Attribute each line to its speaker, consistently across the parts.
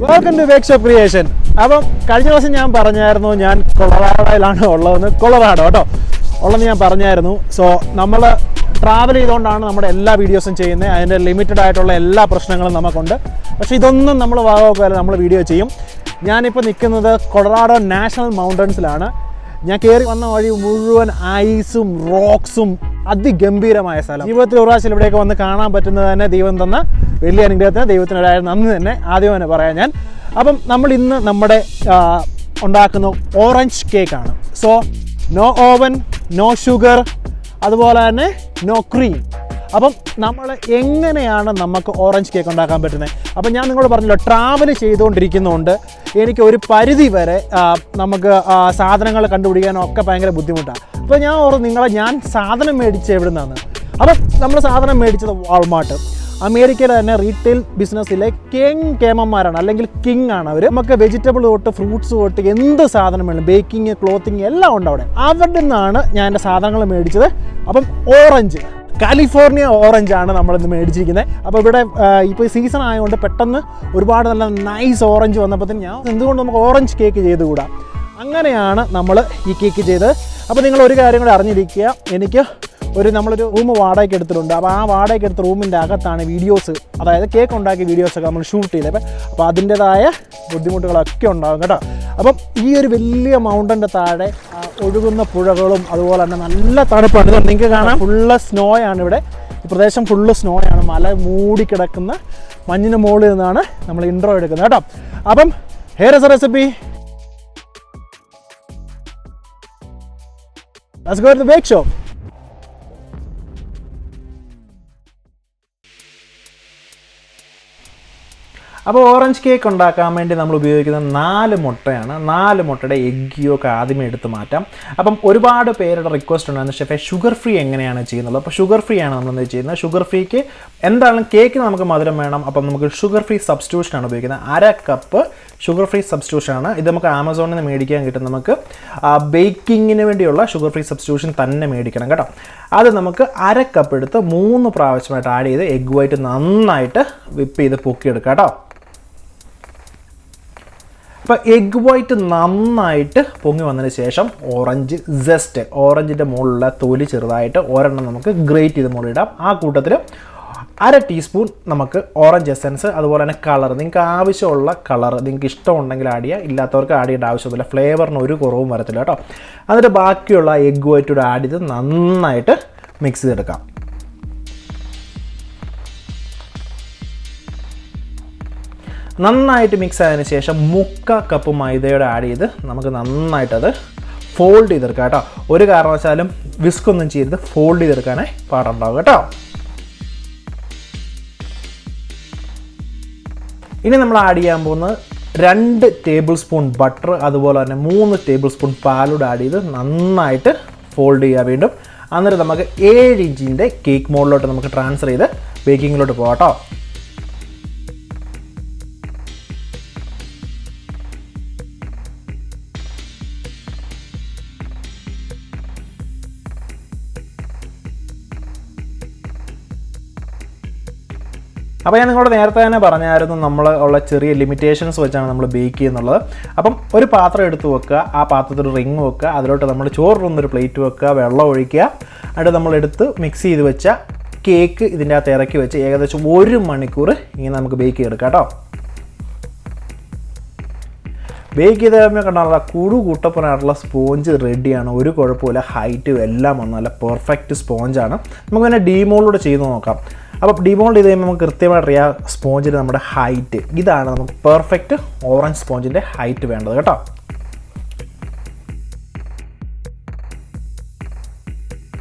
Speaker 1: Welcome to Workshop Creation. അപ്പം കഴിഞ്ഞ ദിവസം ഞാൻ പറഞ്ഞായിരുന്നു ഞാൻ കൊളറാഡോയിലാണ് ഉള്ളതെന്ന്. കൊളറാഡോ കേട്ടോ ഉള്ളതെന്ന് ഞാൻ പറഞ്ഞായിരുന്നു. സോ നമ്മൾ ട്രാവൽ ചെയ്തുകൊണ്ടാണ് നമ്മുടെ എല്ലാ വീഡിയോസും ചെയ്യുന്നത്. അതിൻ്റെ ലിമിറ്റഡ് ആയിട്ടുള്ള എല്ലാ പ്രശ്നങ്ങളും നമുക്കുണ്ട്. പക്ഷേ ഇതൊന്നും നമ്മൾ ഭാഗമൊക്കെ നമ്മൾ വീഡിയോ ചെയ്യും. ഞാനിപ്പോൾ നിൽക്കുന്നത് കൊളറാഡോ നാഷണൽ മൗണ്ടൻസിലാണ്. ഞാൻ കയറി വന്ന വഴി മുഴുവൻ ഐസും റോക്സും അതിഗംഭീരമായ സ്ഥലം. ജീവിതത്തിൽ ഒരു പ്രാവശ്യം ഇവിടെയൊക്കെ വന്ന് കാണാൻ പറ്റുന്നത് തന്നെ ദൈവം തന്ന വലിയ അനുഗ്രഹത്തിന് ദൈവത്തിനൊരായിരം നന്ദി തന്നെ ആദ്യം തന്നെ പറയാം ഞാൻ. അപ്പം നമ്മൾ ഇന്ന് നമ്മുടെ ഉണ്ടാക്കുന്ന ഓറഞ്ച് കേക്കാണ്. So no oven, no sugar, അതുപോലെ തന്നെ നോ ക്രീം. അപ്പം നമ്മൾ എങ്ങനെയാണ് നമുക്ക് ഓറഞ്ച് കേക്ക് ഉണ്ടാക്കാൻ പറ്റുന്നത്? അപ്പം ഞാൻ നിങ്ങളോട് പറഞ്ഞല്ലോ, ട്രാവൽ ചെയ്തുകൊണ്ടിരിക്കുന്നതുകൊണ്ട് എനിക്ക് ഒരു പരിധി വരെ നമുക്ക് സാധനങ്ങൾ കണ്ടുപിടിക്കാനൊക്കെ ഭയങ്കര ബുദ്ധിമുട്ടാണ്. അപ്പോൾ ഞാൻ സാധനം മേടിച്ചത് എവിടെ നിന്നാണ്? അപ്പം നമ്മൾ സാധനം മേടിച്ചത് വാൾമാർട്ട്. അമേരിക്കയിലെ തന്നെ റീറ്റെയിൽ ബിസിനസ്സിലെ കേമന്മാരാണ്, അല്ലെങ്കിൽ കിങ് ആണ് അവർ. നമുക്ക് വെജിറ്റബിൾ തൊട്ട് ഫ്രൂട്ട്സ് തൊട്ട് എന്ത് സാധനം വേണം, ബേക്കിങ്, ക്ലോത്തിങ് എല്ലാം ഉണ്ട് അവിടെ. അവിടെ നിന്നാണ് ഞാൻ എൻ്റെ സാധനങ്ങൾ മേടിച്ചത്. അപ്പം ഓറഞ്ച്, കാലിഫോർണിയ ഓറഞ്ച് ആണ് നമ്മളിന്ന് മേടിച്ചിരിക്കുന്നത്. അപ്പോൾ ഇവിടെ ഇപ്പോൾ സീസൺ ആയതുകൊണ്ട് പെട്ടെന്ന് ഒരുപാട് നല്ല നൈസ് ഓറഞ്ച് വന്നപ്പോഴത്തേന് ഞാൻ എന്തുകൊണ്ട് നമുക്ക് ഓറഞ്ച് കേക്ക് ചെയ്തുകൂടാ, അങ്ങനെയാണ് നമ്മൾ ഈ കേക്ക് ചെയ്തത്. അപ്പോൾ നിങ്ങൾ ഒരു കാര്യം കൂടെ അറിഞ്ഞിരിക്കുക, എനിക്ക് നമ്മളൊരു റൂം വാടകയ്ക്ക് എടുത്തിട്ടുണ്ട്. അപ്പോൾ ആ വാടകയ്ക്ക് എടുത്ത റൂമിൻ്റെ അകത്താണ് വീഡിയോസ്, അതായത് കേക്ക് ഉണ്ടാക്കിയ വീഡിയോസൊക്കെ നമ്മൾ ഷൂട്ട് ചെയ്തത്. അപ്പോൾ അതിൻ്റേതായ ബുദ്ധിമുട്ടുകളൊക്കെ ഉണ്ടാകും കേട്ടോ. അപ്പം ഈ ഒരു വലിയ മൗണ്ടൻ്റെ താഴെ ഒഴുകുന്ന പുഴകളും അതുപോലെ തന്നെ നല്ല തണുപ്പാണ്. നിങ്ങൾക്ക് കാണാം, ഫുള്ള് സ്നോ ആണ് ഇവിടെ. ഈ പ്രദേശം ഫുള്ള് സ്നോ ആണ്, മല മൂടിക്കിടക്കുന്ന മഞ്ഞിന് മുകളിൽ നിന്നാണ് നമ്മൾ ഇൻട്രോ എടുക്കുന്നത് കേട്ടോ. അപ്പം here is a recipe. Let's go to the bake shop. അപ്പോൾ ഓറഞ്ച് കേക്ക് ഉണ്ടാക്കാൻ വേണ്ടി നമ്മൾ ഉപയോഗിക്കുന്നത് 4 മുട്ടയാണ്. 4 മുട്ടയുടെ എഗ് യോക്ക് ആദ്യമേ എടുത്ത് മാറ്റാം. അപ്പം ഒരുപാട് പേരുടെ റിക്വസ്റ്റ് ഉണ്ടായിരുന്നു, ഷെഫേ ഷുഗർ ഫ്രീ എങ്ങനെയാണ് ചെയ്യുന്നത്? അപ്പോൾ ഷുഗർ ഫ്രീ ആണ് നമ്മൾ ചെയ്യുന്നത്. ഷുഗർ ഫ്രീക്ക് എന്തായാലും കേക്ക് നമുക്ക് മധുരം വേണം. അപ്പം നമുക്ക് ഷുഗർ ഫ്രീ സബ്സ്റ്റിറ്റ്യൂഷനാണ് ഉപയോഗിക്കുന്നത്. 1/2 കപ്പ് ഷുഗർ ഫ്രീ സബ്സ്റ്റിറ്റ്യൂഷനാണ്. ഇത് നമുക്ക് ആമസോണിൽ നിന്ന് മേടിക്കാൻ കിട്ടും. നമുക്ക് ബേക്കിങ്ങിന് വേണ്ടിയുള്ള ഷുഗർ ഫ്രീ സബ്സ്റ്റിറ്റ്യൂഷൻ തന്നെ മേടിക്കണം കേട്ടോ. അത് നമുക്ക് 1/2 കപ്പ് എടുത്ത് 3 പ്രാവശ്യമായിട്ട് ആഡ് ചെയ്ത് എഗ് വൈറ്റ് നന്നായിട്ട് വിപ്പ് ചെയ്ത് പൊക്കിയെടുക്കാം കേട്ടോ. അപ്പോൾ എഗ് വൈറ്റ് നന്നായിട്ട് പൊങ്ങി വന്നതിന് ശേഷം ഓറഞ്ച് ജസ്റ്റ്, ഓറഞ്ചിൻ്റെ മുകളിലുള്ള തൊലി ചെറുതായിട്ട് ഒരെണ്ണം നമുക്ക് ഗ്രേറ്റ് ചെയ്ത് മുകളിലിടാം. ആ കൂട്ടത്തിൽ 1/2 ടീസ്പൂൺ നമുക്ക് ഓറഞ്ച് എസൻസ്, അതുപോലെ തന്നെ കളർ, നിങ്ങൾക്ക് ആവശ്യമുള്ള കളർ നിങ്ങൾക്ക് ഇഷ്ടമുണ്ടെങ്കിൽ ആഡ് ചെയ്യുക, ഇല്ലാത്തവർക്ക് ആഡ് ചെയ്യേണ്ട ആവശ്യമില്ല. ഫ്ലേവറിന് ഒരു കുറവും വരത്തില്ല കേട്ടോ. എന്നിട്ട് ബാക്കിയുള്ള എഗ് വൈറ്റൂടെ ആഡ് ചെയ്ത് നന്നായിട്ട് മിക്സ് ചെയ്തെടുക്കാം. നന്നായിട്ട് മിക്സ് ആയതിനു ശേഷം 1/4 കപ്പ് മൈദയോടെ ആഡ് ചെയ്ത് നമുക്ക് നന്നായിട്ടത് ഫോൾഡ് ചെയ്തെടുക്കാം കേട്ടോ. ഒരു കാരണവശാലും വിസ്കൊന്നും ചെയ്ത് ഫോൾഡ് ചെയ്തെടുക്കാനേ പാടുണ്ടാവും കേട്ടോ. ഇനി നമ്മൾ ആഡ് ചെയ്യാൻ പോകുന്നത് 2 ടേബിൾ സ്പൂൺ ബട്ടർ, അതുപോലെ തന്നെ 3 ടേബിൾ സ്പൂൺ പാലൂടെ ആഡ് ചെയ്ത് നന്നായിട്ട് ഫോൾഡ് ചെയ്യുക വീണ്ടും. എന്നിട്ട് നമുക്ക് 7 ഇഞ്ചിൻ്റെ കേക്ക് മോഡിലോട്ട് നമുക്ക് ട്രാൻസ്ഫർ ചെയ്ത് ബേക്കിങ്ങിലോട്ട് പോകാം കേട്ടോ. അപ്പോൾ ഞാൻ നിങ്ങളോട് നേരത്തെ തന്നെ പറഞ്ഞായിരുന്നു, നമ്മൾ ഉള്ള ചെറിയ ലിമിറ്റേഷൻസ് വെച്ചാണ് നമ്മൾ ബേക്ക് ചെയ്യുന്നുള്ളത്. അപ്പം ഒരു പാത്രം എടുത്ത് വെക്കുക, ആ പാത്രത്തിൽ ഒരു റിങ് വെക്കുക, അതിലോട്ട് നമ്മൾ ചോറിനൊന്നൊരു പ്ലേറ്റ് വെക്കുക, വെള്ളം ഒഴിക്കുക. എന്നിട്ട് നമ്മളെടുത്ത് മിക്സ് ചെയ്ത് വെച്ച കേക്ക് ഇതിൻ്റെ അകത്ത് ഇറക്കി വെച്ച് ഏകദേശം 1 മണിക്കൂർ ഇങ്ങനെ നമുക്ക് ബേക്ക് ചെയ്തെടുക്കാം കേട്ടോ. ബേക്ക് ചെയ്ത് കഴിയുമ്പോൾ കണ്ടാൽ കൂട്ടപ്പനായിട്ടുള്ള സ്പോഞ്ച് റെഡിയാണ്. ഒരു കുഴപ്പമില്ല, ഹൈറ്റും എല്ലാം വന്നു നല്ല പെർഫെക്റ്റ് സ്പോഞ്ചാണ്. നമുക്ക് പിന്നെ ഡീമോൾഡ് ചെയ്ത് നോക്കാം. അപ്പോൾ ഡിമോൾഡ് ചെയ്ത് കഴിയുമ്പോൾ നമുക്ക് കൃത്യമായിട്ട് അറിയാം സ്പോഞ്ചിൻ്റെ നമ്മുടെ ഹൈറ്റ്. ഇതാണ് നമുക്ക് പെർഫെക്റ്റ് ഓറഞ്ച് സ്പോഞ്ചിൻ്റെ ഹൈറ്റ് വേണ്ടത് കേട്ടോ.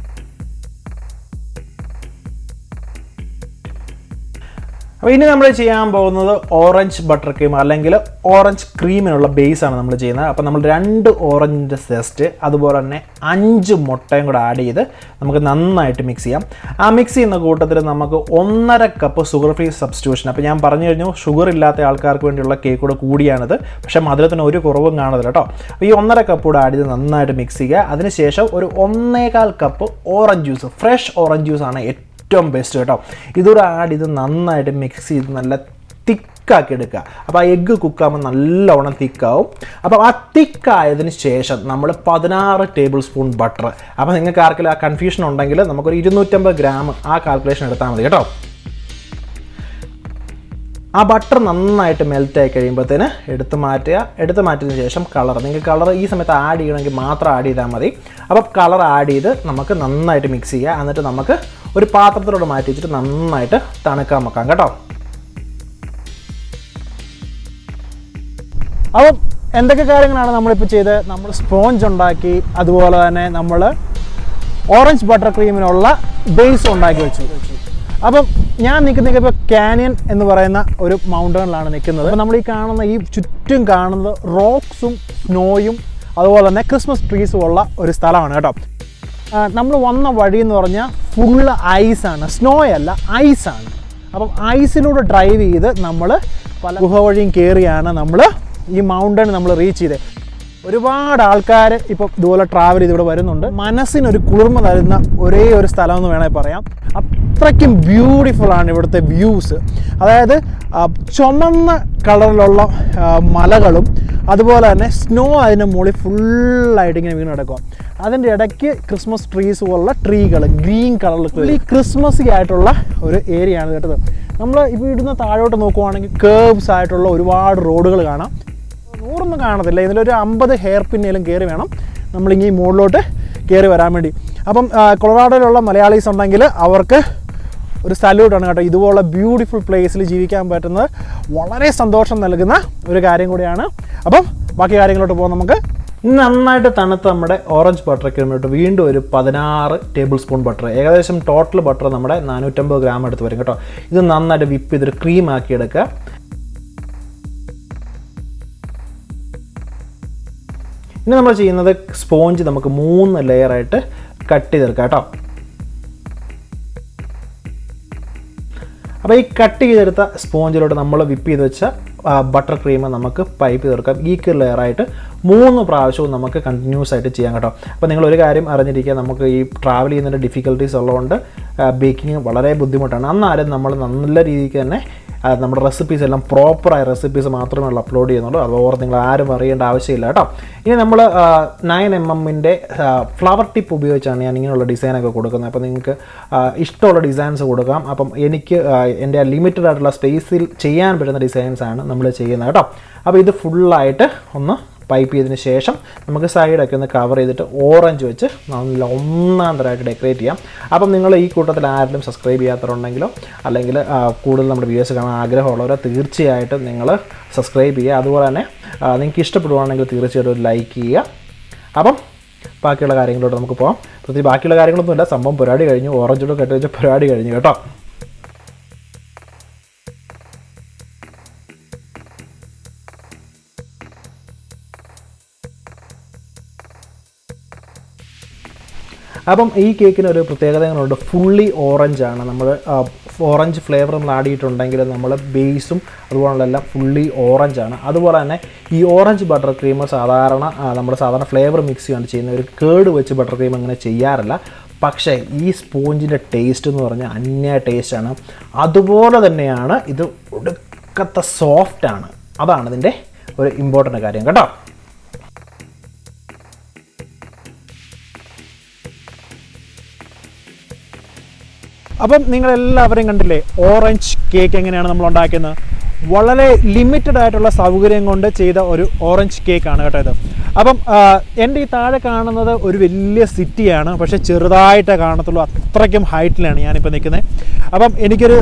Speaker 1: അപ്പോൾ ഇനി നമ്മൾ ചെയ്യാൻ പോകുന്നത് ഓറഞ്ച് ബട്ടർ ക്രീം അല്ലെങ്കിൽ ഓറഞ്ച് ക്രീമിനുള്ള ബേസാണ് നമ്മൾ ചെയ്യുന്നത്. അപ്പോൾ നമ്മൾ 2 ഓറഞ്ചിൻ്റെ സെസ്റ്റ്, അതുപോലെ തന്നെ 5 മുട്ടയും കൂടെ ആഡ് ചെയ്ത് നമുക്ക് നന്നായിട്ട് മിക്സ് ചെയ്യാം. ആ മിക്സ് ചെയ്യുന്ന കൂട്ടത്തിൽ നമുക്ക് 1/2 കപ്പ് ഷുഗർ ഫ്രീ സബ്സ്റ്റിറ്റ്യൂഷൻ. അപ്പോൾ ഞാൻ പറഞ്ഞു കഴിഞ്ഞു, ഷുഗർ ഇല്ലാത്ത ആൾക്കാർക്ക് വേണ്ടിയുള്ള കേക്ക് കൂടെ കൂടിയാണിത്, പക്ഷേ മധുരത്തിന് ഒരു കുറവും കാണുന്നില്ല കേട്ടോ. അപ്പോൾ ഈ 1/2 കപ്പ് കൂടെ ആഡ് ചെയ്ത് നന്നായിട്ട് മിക്സ് ചെയ്യുക. അതിനുശേഷം ഒരു 1.25 cup orange juice, fresh orange ജ്യൂസാണ് ഏറ്റവും ബെസ്റ്റ് കേട്ടോ. ഇതൊരു ആഡ് ചെയ്ത് നന്നായിട്ട് മിക്സ് ചെയ്ത് നല്ല തിക്ക് തിക്കാക്കി എടുക്കുക. അപ്പോൾ ആ എഗ്ഗ് കുക്കാകുമ്പോൾ നല്ലവണ്ണം തിക്കാവും. അപ്പോൾ ആ തിക്കായതിന് ശേഷം നമ്മൾ 16 ടേബിൾ സ്പൂൺ ബട്ടർ. അപ്പോൾ നിങ്ങൾക്ക് ആർക്കെങ്കിലും ആ കൺഫ്യൂഷൻ ഉണ്ടെങ്കിൽ നമുക്കൊരു 250 ഗ്രാം ആ കാൽക്കുലേഷൻ എടുത്താൽ മതി കേട്ടോ. ആ ബട്ടർ നന്നായിട്ട് മെൽറ്റായി കഴിയുമ്പോഴത്തേന് എടുത്ത് മാറ്റിയതിന് ശേഷം കളർ, നിങ്ങൾക്ക് കളർ ഈ സമയത്ത് ആഡ് ചെയ്യണമെങ്കിൽ മാത്രം ആഡ് ചെയ്താൽ മതി. അപ്പോൾ കളർ ആഡ് ചെയ്ത് നമുക്ക് നന്നായിട്ട് മിക്സ് ചെയ്യുക. എന്നിട്ട് നമുക്ക് ഒരു പാത്രത്തിലോട്ട് മാറ്റി വെച്ചിട്ട് നന്നായിട്ട് തണുക്കാൻ വെക്കാം കേട്ടോ. അപ്പം എന്തൊക്കെ കാര്യങ്ങളാണ് നമ്മളിപ്പോൾ ചെയ്തത്? നമ്മൾ സ്പോഞ്ച് ഉണ്ടാക്കി, അതുപോലെ തന്നെ നമ്മൾ ഓറഞ്ച് ബട്ടർ ക്രീമിനുള്ള ബേസ് ഉണ്ടാക്കി വെച്ചു. അപ്പം ഞാൻ നിൽക്കുന്നത് ഇപ്പോൾ കാനിയൻ എന്ന് പറയുന്ന ഒരു മൗണ്ടനിലാണ് നിൽക്കുന്നത്. അപ്പോൾ നമ്മൾ ഈ ചുറ്റും കാണുന്നത് റോക്സും സ്നോയും അതുപോലെ തന്നെ ക്രിസ്മസ് ട്രീസും ഉള്ള ഒരു സ്ഥലമാണ് കേട്ടോ. നമ്മൾ വന്ന വഴി എന്ന് പറഞ്ഞാൽ ഫുള്ള് ഐസാണ്, സ്നോ അല്ല ഐസാണ്. അപ്പം ഐസിലൂടെ ഡ്രൈവ് ചെയ്ത് നമ്മൾ പല ഗുഹ വഴിയും കയറിയാണ് നമ്മൾ ഈ മൗണ്ടൻ നമ്മൾ റീച്ച് ചെയ്തത്. ഒരുപാട് ആൾക്കാർ ഇപ്പോൾ ഇതുപോലെ ട്രാവൽ ചെയ്ത് ഇവിടെ വരുന്നുണ്ട്. മനസ്സിനൊരു കുളിർമ തരുന്ന ഒരേ ഒരു സ്ഥലം എന്ന് വേണമെങ്കിൽ പറയാം. അത്രയ്ക്കും ബ്യൂട്ടിഫുള്ളാണ് ഇവിടുത്തെ വ്യൂസ്. അതായത് ചുമന്ന കളറിലുള്ള മലകളും അതുപോലെ തന്നെ സ്നോ അതിൻ്റെ മുകളിൽ ഫുള്ളായിട്ട് ഇങ്ങനെ വീണ് കിടക്കുക. അതിൻ്റെ ഇടയ്ക്ക് ക്രിസ്മസ് ട്രീസ് പോലുള്ള ട്രീകൾ ഗ്രീൻ കളറിൽ ഈ ക്രിസ്മസി ആയിട്ടുള്ള ഒരു ഏരിയ ആണ് കേട്ടത്. നമ്മൾ ഇപ്പോൾ ഇവിടുന്ന് താഴോട്ട് നോക്കുവാണെങ്കിൽ കേർബ്സ് ആയിട്ടുള്ള ഒരുപാട് റോഡുകൾ കാണാം. 100 കാണത്തില്ല, ഇതിലൊരു 50 ഹെയർ പിന്നേലും കയറി വേണം നമ്മളിങ്ങനെ മുകളിലോട്ട് കയറി വരാൻ വേണ്ടി. അപ്പം കൊളറാഡോയിലുള്ള മലയാളീസ് ഉണ്ടെങ്കിൽ അവർക്ക് ഒരു സല്യൂട്ടാണ് കേട്ടോ. ഇതുപോലുള്ള ബ്യൂട്ടിഫുൾ പ്ലേസിൽ ജീവിക്കാൻ പറ്റുന്നത് വളരെ സന്തോഷം നൽകുന്ന ഒരു കാര്യം കൂടിയാണ്. അപ്പം ബാക്കി കാര്യങ്ങളോട്ട് പോകാം നമുക്ക്. ഇന്ന് നന്നായിട്ട് തണുത്ത നമ്മുടെ ഓറഞ്ച് ബട്ടർ ക്രീമിലോട്ട് വീണ്ടും ഒരു 16 ടേബിൾ സ്പൂൺ ബട്ടർ, ഏകദേശം ടോട്ടൽ ബട്ടർ നമ്മുടെ 450 ഗ്രാം എടുത്ത് വരും കേട്ടോ. ഇത് നന്നായിട്ട് വിപ്പ് ചെയ്തൊരു ക്രീമാക്കി എടുക്കുക. ഇനി നമ്മൾ ചെയ്യുന്നത് സ്പോഞ്ച് നമുക്ക് 3 ലെയറായിട്ട് കട്ട് ചെയ്തെടുക്കാം കേട്ടോ. അപ്പോൾ ഈ കട്ട് ചെയ്തെടുത്ത സ്പോഞ്ചിലോട്ട് നമ്മൾ വിപ്പ് ചെയ്ത് വെച്ച ബട്ടർ ക്രീം നമുക്ക് പൈപ്പ് ചെയ്തെടുക്കാം. ഈക്വൽ ലെയറായിട്ട് 3 പ്രാവശ്യവും നമുക്ക് കണ്ടിന്യൂസ് ആയിട്ട് ചെയ്യാം കേട്ടോ. അപ്പോൾ നിങ്ങളൊരു കാര്യം അറിഞ്ഞിരിക്കുക, നമുക്ക് ഈ ട്രാവൽ ചെയ്യുന്നതിൻ്റെ ഡിഫിക്കൽട്ടീസ് ഉള്ളതുകൊണ്ട് ബേക്കിംഗ് വളരെ ബുദ്ധിമുട്ടാണ്. അന്നാലും നമ്മൾ നല്ല രീതിക്ക് തന്നെ നമ്മുടെ റെസിപ്പീസ് എല്ലാം പ്രോപ്പറായ റെസിപ്പീസ് മാത്രമേ അപ്ലോഡ് ചെയ്യുന്നുള്ളൂ. അതുപോലെ നിങ്ങൾ ആരും അറിയേണ്ട ആവശ്യമില്ല കേട്ടോ. ഇനി നമ്മൾ 9mm ഫ്ലവർ ടിപ്പ് ഉപയോഗിച്ചാണ് ഞാൻ ഇങ്ങനെയുള്ള ഡിസൈനൊക്കെ കൊടുക്കുന്നത്. അപ്പോൾ നിങ്ങൾക്ക് ഇഷ്ടമുള്ള ഡിസൈൻസ് കൊടുക്കാം. അപ്പം എനിക്ക് എൻ്റെ ലിമിറ്റഡ് ആയിട്ടുള്ള സ്പേസിൽ ചെയ്യാൻ പറ്റുന്ന ഡിസൈൻസാണ് നമ്മൾ ചെയ്യുന്നത് കേട്ടോ. അപ്പോൾ ഇത് ഫുള്ളായിട്ട് ഒന്ന് പൈപ്പ് ചെയ്തതിന് ശേഷം നമുക്ക് സൈഡൊക്കെ ഒന്ന് കവർ ചെയ്തിട്ട് ഓറഞ്ച് വെച്ച് നല്ല ഒന്നാം തരമായിട്ട് ഡെക്കറേറ്റ് ചെയ്യാം. അപ്പം നിങ്ങൾ ഈ കൂട്ടത്തിൽ ആരെങ്കിലും സബ്സ്ക്രൈബ് ചെയ്യാത്തവരുണ്ടെങ്കിലോ അല്ലെങ്കിൽ കൂടുതൽ നമ്മുടെ വീഡിയോസ് കാണാൻ ആഗ്രഹമുള്ളവരോ തീർച്ചയായിട്ടും നിങ്ങൾ സബ്സ്ക്രൈബ് ചെയ്യുക. അതുപോലെ തന്നെ നിങ്ങൾക്ക് ഇഷ്ടപ്പെടുവാണെങ്കിൽ തീർച്ചയായിട്ടും ഒരു ലൈക്ക് ചെയ്യുക. അപ്പം ബാക്കിയുള്ള കാര്യങ്ങളോട്ട് നമുക്ക് പോകാം. പ്രത്യേകിച്ച് ബാക്കിയുള്ള കാര്യങ്ങളൊന്നുമില്ല, സംഭവം പരിപാടി കഴിഞ്ഞു, ഓറഞ്ചോട് കെട്ടി വെച്ച പരിപാടി കഴിഞ്ഞു കേട്ടോ. അപ്പം ഈ കേക്കിന് ഒരു പ്രത്യേകതകളുണ്ട്. ഫുള്ളി ഓറഞ്ചാണ്. നമ്മൾ ഓറഞ്ച് ഫ്ലേവർ നമ്മൾ ആഡ് ചെയ്തിട്ടുണ്ടെങ്കിൽ നമ്മൾ ബേസും അതുപോലുള്ള എല്ലാം ഫുള്ളി ഓറഞ്ചാണ്. അതുപോലെ തന്നെ ഈ ഓറഞ്ച് ബട്ടർ ക്രീം സാധാരണ ഫ്ലേവർ മിക്സ് ചെയ്യാണ് ചെയ്യുന്നത്. ഒരു കേട് വെച്ച് ബട്ടർ ക്രീം അങ്ങനെ ചെയ്യാറില്ല. പക്ഷേ ഈ സ്പോഞ്ചിൻ്റെ ടേസ്റ്റ് എന്ന് പറഞ്ഞാൽ അന്യ ടേസ്റ്റാണ്. അതുപോലെ തന്നെയാണ് ഇത് ഒടുക്കത്തെ സോഫ്റ്റാണ്. അതാണ് ഇതിൻ്റെ ഒരു ഇമ്പോർട്ടൻ്റ് കാര്യം കേട്ടോ. അപ്പം നിങ്ങളെല്ലാവരും കണ്ടില്ലേ ഓറഞ്ച് കേക്ക് എങ്ങനെയാണ് നമ്മൾ ഉണ്ടാക്കുന്നത്. വളരെ ലിമിറ്റഡ് ആയിട്ടുള്ള സൗകര്യം കൊണ്ട് ചെയ്ത ഒരു ഓറഞ്ച് കേക്കാണ് കേട്ടോ ഇത്. അപ്പം എൻ്റെ ഈ താഴെ കാണുന്നത് ഒരു വലിയ സിറ്റിയാണ്, പക്ഷേ ചെറുതായിട്ടേ കാണത്തുള്ളൂ. അത്രയ്ക്കും ഹൈറ്റിലാണ് ഞാനിപ്പോൾ നിൽക്കുന്നത്. അപ്പം എനിക്കൊരു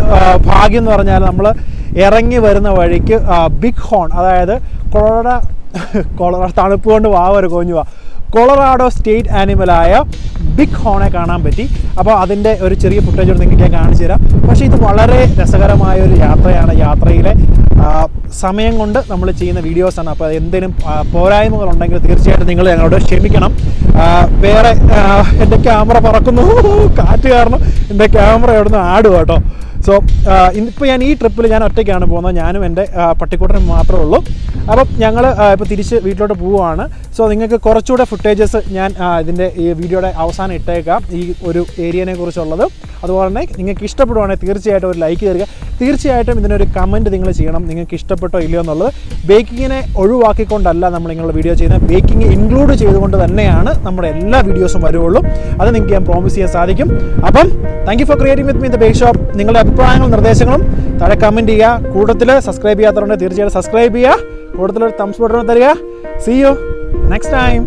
Speaker 1: ഭാഗ്യം എന്ന് പറഞ്ഞാൽ നമ്മൾ ഇറങ്ങി വരുന്ന വഴിക്ക് ബിഗ് ഹോൺ, അതായത് കൊളറാഡോ തണുപ്പ് കൊണ്ട് വാവൊരു കോഞ്ഞു കൊളറാഡോ സ്റ്റേറ്റ് ആനിമലായ ബിഗ് ഹോണെ കാണാൻ പറ്റി. അപ്പോൾ അതിൻ്റെ ഒരു ചെറിയ ഫുട്ടേജ് നിങ്ങൾക്ക് ഞാൻ കാണിച്ചു തരാം. പക്ഷേ ഇത് വളരെ രസകരമായ ഒരു യാത്രയാണ്. യാത്രയിലെ സമയം കൊണ്ട് നമ്മൾ ചെയ്യുന്ന വീഡിയോസാണ്. അപ്പോൾ എന്തെങ്കിലും പോരായ്മകളുണ്ടെങ്കിൽ തീർച്ചയായിട്ടും നിങ്ങൾ ഞങ്ങളോട് ക്ഷമിക്കണം. വേറെ എൻ്റെ ക്യാമറ പറക്കുന്നു, കാറ്റ് കാരണം എൻ്റെ ക്യാമറ എവിടെ നിന്ന് ആടും കേട്ടോ. സോ ഇന്നിപ്പോൾ ഞാൻ ഈ ട്രിപ്പിൽ ഞാൻ ഒറ്റയ്ക്കാണ് പോകുന്നത്, ഞാനും എൻ്റെ പട്ടിക്കൂട്ടനും മാത്രമേ ഉള്ളൂ. അപ്പം ഞങ്ങൾ ഇപ്പോൾ തിരിച്ച് വീട്ടിലോട്ട് പോവുകയാണ്. സോ നിങ്ങൾക്ക് കുറച്ചുകൂടെ ഫുട്ടേജസ് ഞാൻ ഇതിൻ്റെ ഈ വീഡിയോയുടെ അവസാനം ഇട്ടേക്കാം, ഈ ഒരു ഏരിയനെ കുറിച്ചുള്ളത്. അതുപോലെ തന്നെ നിങ്ങൾക്ക് ഇഷ്ടപ്പെടുവാണെങ്കിൽ തീർച്ചയായിട്ടും ഒരു ലൈക്ക് തരിക. തീർച്ചയായിട്ടും ഇതിനൊരു കമൻറ്റ് നിങ്ങൾ ചെയ്യണം, നിങ്ങൾക്ക് ഇഷ്ടപ്പെട്ടോ ഇല്ലയോ എന്നുള്ളത്. ബേക്കിങ്ങിനെ ഒഴിവാക്കിക്കൊണ്ടല്ല നമ്മൾ നിങ്ങളുടെ വീഡിയോ ചെയ്യുന്നത്, ബേക്കിംഗ് ഇൻക്ലൂഡ് ചെയ്തുകൊണ്ട് തന്നെയാണ് നമ്മുടെ എല്ലാ വീഡിയോസും വരുള്ളൂ. അത് നിങ്ങൾക്ക് ഞാൻ പ്രോമിസ് ചെയ്യാൻ സാധിക്കും. അപ്പം thank you for creating with me the bake shop. നിങ്ങളുടെ അഭിപ്രായങ്ങളും നിർദ്ദേശങ്ങളും താഴെ കമൻറ്റ് ചെയ്യുക. കൂടുതൽ സബ്സ്ക്രൈബ് ചെയ്യാത്തവരുണ്ടെങ്കിൽ തീർച്ചയായിട്ടും സബ്സ്ക്രൈബ് ചെയ്യുക. കൂടുതലൊരു തംസ് ബട്ടൺ തരിക. See you next time.